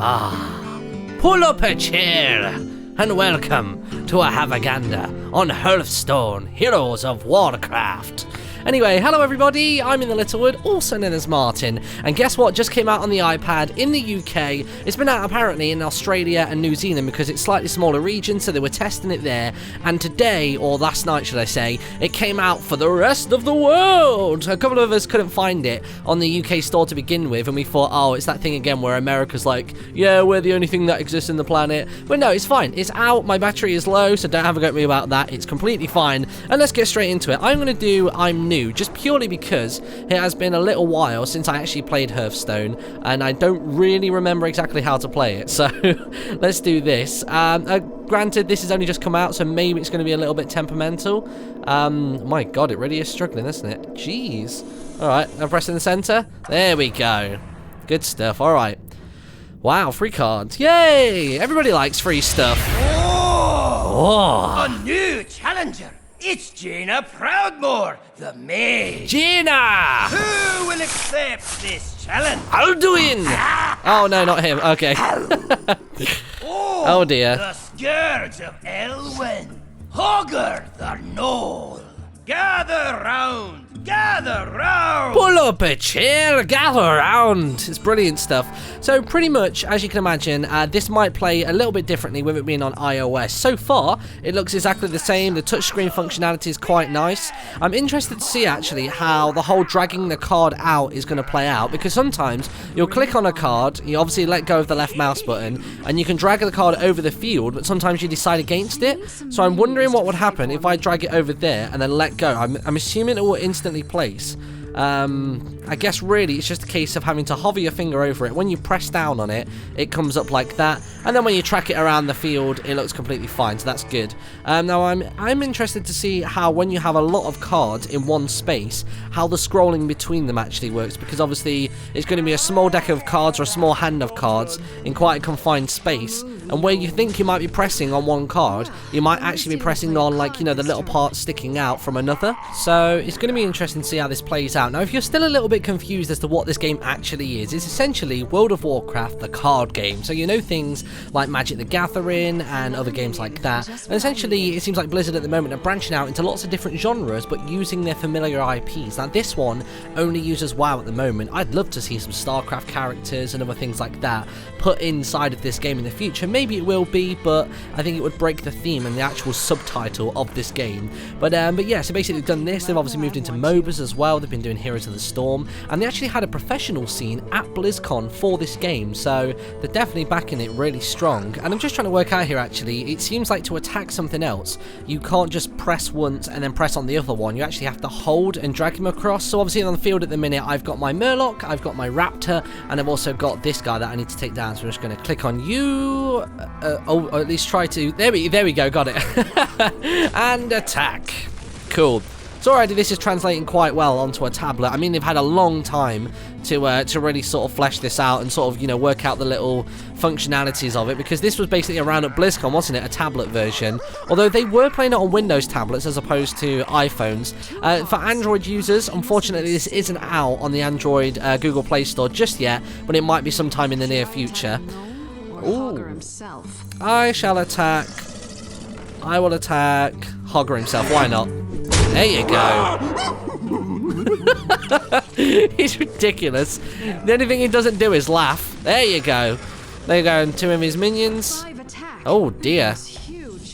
Pull up a chair and welcome to a Have a Gander on Hearthstone, Heroes of Warcraft. Anyway, hello everybody, I'm InTheLittleWood, also known as Martin, and guess what just came out on the iPad in the UK? It's been out apparently in Australia and New Zealand because it's slightly smaller regions, so they were testing it there, and today, or last night should I say, it came out for the rest of the world! A couple of us couldn't find it on the UK store to begin with, and we thought, oh, it's that thing again where America's like, yeah, we're the only thing that exists in the planet, but no, it's fine, it's out, my battery is low, so don't have a go at me about that, it's completely fine, and let's get straight into it. I'm going to do I'm New, just purely because it has been a little while since I actually played Hearthstone, and I don't really remember exactly how to play it, so let's do this. Granted, this has only just come out, so maybe it's going to be a little bit temperamental. My god, it really is struggling, isn't it? Jeez. Alright, I'm pressing the center. There we go. Good stuff, alright. Wow, free cards. Yay! Everybody likes free stuff. Oh, a new challenger. It's Gina Proudmore, the maid. Gina! Who will accept this challenge? Alduin! Oh, no, not him. Okay. Oh, dear. The Scourge of Elwyn. Hogger the Knoll. Gather round. Gather round! Pull up a chair, gather around. It's brilliant stuff. So pretty much, as you can imagine, this might play a little bit differently with it being on iOS. So far, it looks exactly the same. The touchscreen functionality is quite nice. I'm interested to see actually how the whole dragging the card out is going to play out, because sometimes you'll click on a card, you obviously let go of the left mouse button, and you can drag the card over the field, but sometimes you decide against it. So I'm wondering what would happen if I drag it over there and then let go. I'm assuming it will instantly place. I guess really it's just a case of having to hover your finger over it. When you press down on it, it comes up like that, and then when you track it around the field, it looks completely fine, so that's good. Now I'm interested to see how when you have a lot of cards in one space, how the scrolling between them actually works, because obviously it's going to be a small deck of cards or a small hand of cards in quite a confined space, and where you think you might be pressing on one card, you might actually be pressing on, like, you know, the little part sticking out from another. So it's going to be interesting to see how this plays out. Now, if you're still a little bit confused as to what this game actually is, it's essentially World of Warcraft, the card game. So you know things like Magic the Gathering and other games like that. And essentially, it seems like Blizzard at the moment are branching out into lots of different genres, but using their familiar IPs. Now, this one only uses WoW at the moment. I'd love to see some StarCraft characters and other things like that put inside of this game in the future. Maybe it will be, but I think it would break the theme and the actual subtitle of this game. But yeah, so basically they've done this. They've obviously moved into MOBAs as well. They've been doing Heroes of the Storm, and they actually had a professional scene at BlizzCon for this game, so they're definitely backing it really strong. And I'm just trying to work out here actually, it seems like to attack something else, you can't just press once and then press on the other one, you actually have to hold and drag him across. So obviously on the field at the minute, I've got my Murloc, I've got my Raptor, and I've also got this guy that I need to take down, so I'm just going to click on you, or at least try to, there we go, got it, and attack. Cool. So already this is translating quite well onto a tablet. I mean, they've had a long time to really sort of flesh this out and sort of, you know, work out the little functionalities of it, because this was basically around at BlizzCon, wasn't it? A tablet version. Although they were playing it on Windows tablets as opposed to iPhones. For Android users, unfortunately, this isn't out on the Android Google Play Store just yet, but it might be sometime in the near future. Ooh. I shall attack. I will attack Hogger himself. Why not? There you go. He's ridiculous. The only thing he doesn't do is laugh. There you go. There you go, and two of his minions. Oh dear.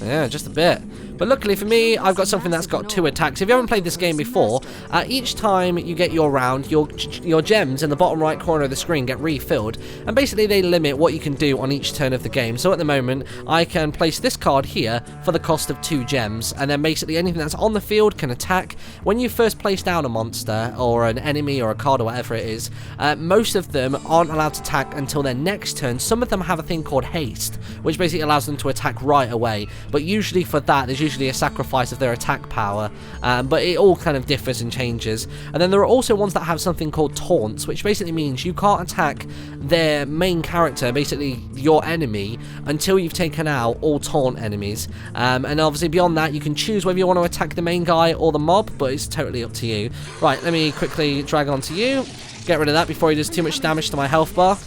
Yeah, just a bit. But luckily for me, I've got something that's got 2 attacks. If you haven't played this game before, each time you get your round, your gems in the bottom right corner of the screen get refilled, and basically they limit what you can do on each turn of the game. So at the moment, I can place this card here for the cost of 2 gems, and then basically anything that's on the field can attack. When you first place down a monster, or an enemy, or a card, or whatever it is, most of them aren't allowed to attack until their next turn. Some of them have a thing called haste, which basically allows them to attack right away, but usually for that, there's usually a sacrifice of their attack power, but it all kind of differs and changes. And then there are also ones that have something called taunts, which basically means you can't attack their main character, basically your enemy, until you've taken out all taunt enemies. And obviously beyond that, you can choose whether you want to attack the main guy or the mob, but it's totally up to you. Right, let me quickly drag onto you, get rid of that before he does too much damage to my health bar.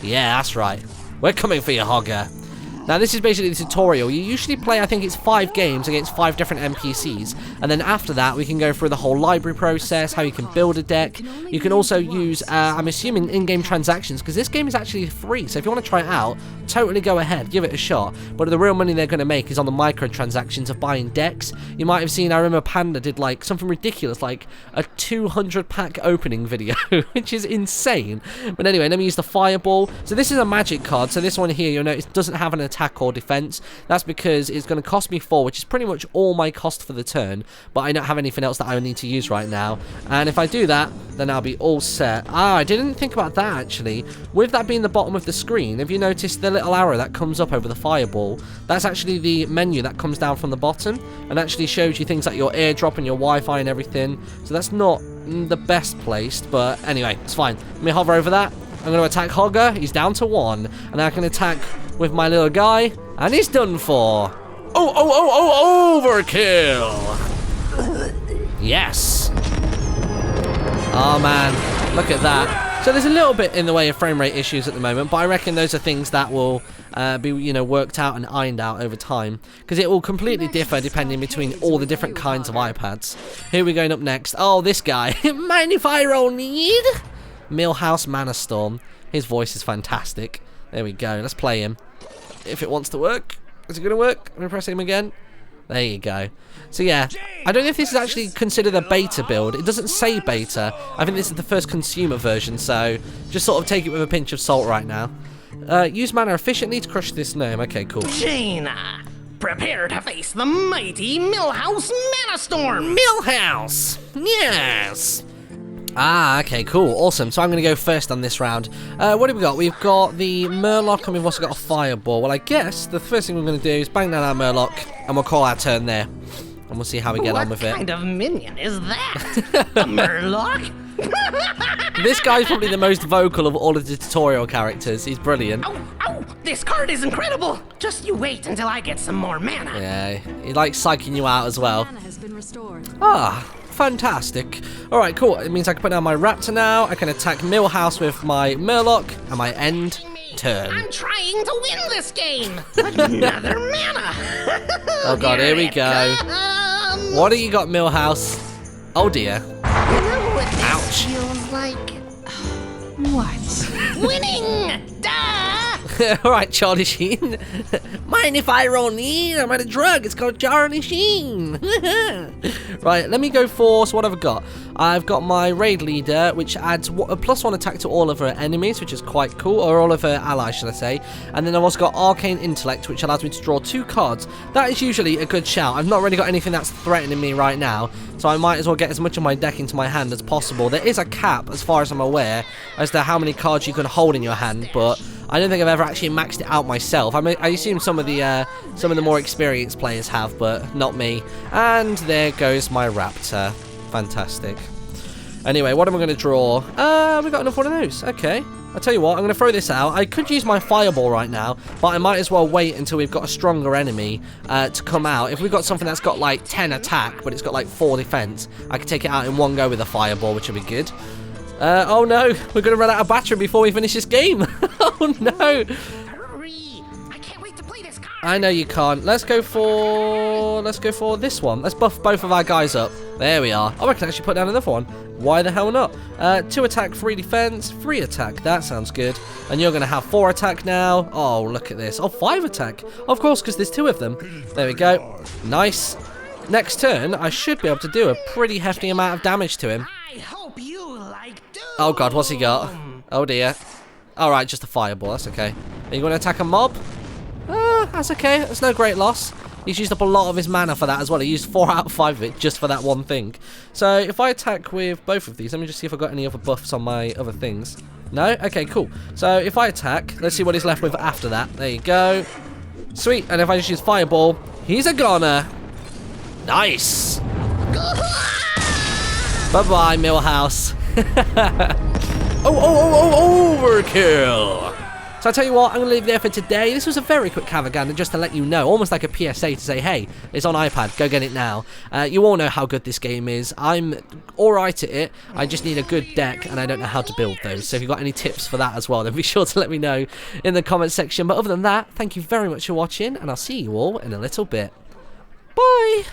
Yeah, that's right. We're coming for you, Hogger. Now, this is basically the tutorial. You usually play, I think it's 5 games against 5 different NPCs. And then after that, we can go through the whole library process, how you can build a deck. You can also use, I'm assuming, in-game transactions, because this game is actually free. So if you want to try it out, totally go ahead, give it a shot. But the real money they're going to make is on the microtransactions of buying decks. You might have seen, I remember Panda did like something ridiculous, like a 200-pack opening video, which is insane. But anyway, let me use the Fireball. So this is a magic card. So this one here, you'll notice, doesn't have an attack or defense. That's because it's going to cost me 4, which is pretty much all my cost for the turn, but I don't have anything else that I need to use right now. And if I do that, then I'll be all set. I didn't think about that actually. With that being the bottom of the screen, have you noticed the little arrow that comes up over the Fireball? That's actually the menu that comes down from the bottom and actually shows you things like your airdrop and your Wi-Fi and everything. So that's not the best placed, but anyway, it's fine. Let me hover over that. I'm going to attack Hogger. He's down to 1. And I can attack with my little guy. And he's done for. Overkill. Yes. Oh, man. Look at that. So there's a little bit in the way of frame rate issues at the moment. But I reckon those are things that will be, worked out and ironed out over time. Because it will completely differ depending between all the different kinds of iPads. Here we're going up next. Oh, this guy. Mind if I roll need? Millhouse Mana Storm. His voice is fantastic. There we go. Let's play him. If it wants to work. Is it going to work? I'm going to press him again. There you go. So yeah, I don't know if this is actually considered a beta build. It doesn't say beta. I think this is the first consumer version, so just sort of take it with a pinch of salt right now. Use mana efficiently to crush this gnome. Okay, cool. Jaina, prepare to face the mighty Millhouse Mana Storm. Millhouse! Yes! Ah, okay, cool, awesome. So I'm going to go first on this round. What have we got? We've got the Murloc and we've also got a Fireball. Well, I guess the first thing we're going to do is bang down our Murloc and we'll call our turn there. And we'll see how we get on with it. What kind of minion is that? A Murloc? This guy's probably the most vocal of all of the tutorial characters. He's brilliant. Ow! This card is incredible! Just you wait until I get some more mana. Yeah, he likes psyching you out as well. Mana has been restored. Ah, fantastic. Alright, cool. It means I can put down my Raptor now. I can attack Millhouse with my Murloc and my end turn. I'm trying to win this game! Another mana! Oh god, here we go. What do you got, Millhouse? Oh dear. Ouch. Feels like... What? winning! Duh! Alright, Charlie Sheen. Mind if I roll need? I'm at a drug. It's called Charlie Sheen. Right, let me go for... So what have I got? I've got my raid leader, which adds a +1 attack to all of her enemies, which is quite cool. Or all of her allies, should I say. And then I've also got Arcane Intellect, which allows me to draw 2 cards. That is usually a good shout. I've not really got anything that's threatening me right now. So I might as well get as much of my deck into my hand as possible. There is a cap, as far as I'm aware, as to how many cards you can hold in your hand, but I don't think I've ever actually maxed it out myself. I assume some of the more experienced players have, but not me. And there goes my Raptor. Fantastic. Anyway, what am I going to draw? We got enough one of those. Okay. I'll tell you what, I'm going to throw this out. I could use my Fireball right now, but I might as well wait until we've got a stronger enemy to come out. If we've got something that's got like 10 attack, but it's got like 4 defense, I could take it out in one go with a Fireball, which would be good. Oh no, we're going to run out of battery before we finish this game. Oh no. Hurry! I can't wait to play this card! I know you can't. Let's go for this one. Let's buff both of our guys up. There we are. Oh, I can actually put down another one. Why the hell not? 2 attack, 3 defense, 3 attack. That sounds good. And you're going to have 4 attack now. Oh, look at this. Oh, 5 attack. Of course, because there's 2 of them. There we go. Nice. Next turn, I should be able to do a pretty hefty amount of damage to him. I hope you like doom. Oh god, what's he got? Oh dear. Alright, just a Fireball, that's okay. Are you going to attack a mob? That's okay, that's no great loss. He's used up a lot of his mana for that as well. He used 4 out of 5 of it just for that one thing. So if I attack with both of these, let me just see if I've got any other buffs on my other things. No? Okay, cool. So if I attack, let's see what he's left with after that. There you go. Sweet, and if I just use Fireball, he's a goner. Nice. Bye-bye, Millhouse. Overkill. So I tell you what, I'm going to leave it there for today. This was a very quick have a gander just to let you know, almost like a PSA to say, hey, it's on iPad, go get it now. You all know how good this game is. I'm alright at it. I just need a good deck, and I don't know how to build those. So if you've got any tips for that as well, then be sure to let me know in the comment section. But other than that, thank you very much for watching, and I'll see you all in a little bit. Bye!